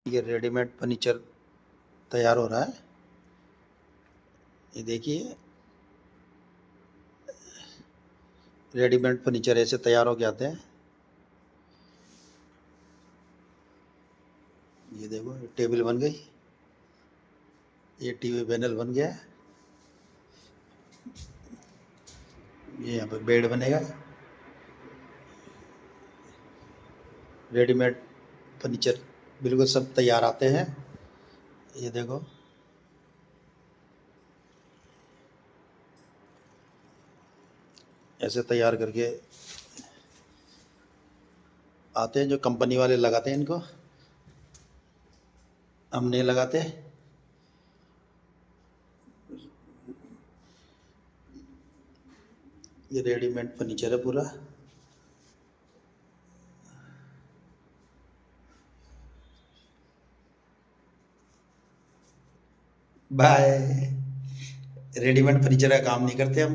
ये readymade furniture तैयार हो रहा है। ये देखिए, रेडीमेड फर्नीचर ऐसे तैयार हो के आते हैं। ये देखो, ये टेबल बन गई, ये टीवी पैनल बन गया, ये यहाँ पे बेड बनेगा। रेडीमेड फर्नीचर बिल्कुल सब तैयार आते हैं। ये देखो, ऐसे तैयार करके आते हैं, जो कंपनी वाले लगाते हैं इनको, हम नहीं लगाते। ये रेडीमेड फर्नीचर है पूरा। बाय। रेडीमेड फर्नीचर का काम नहीं करते हम।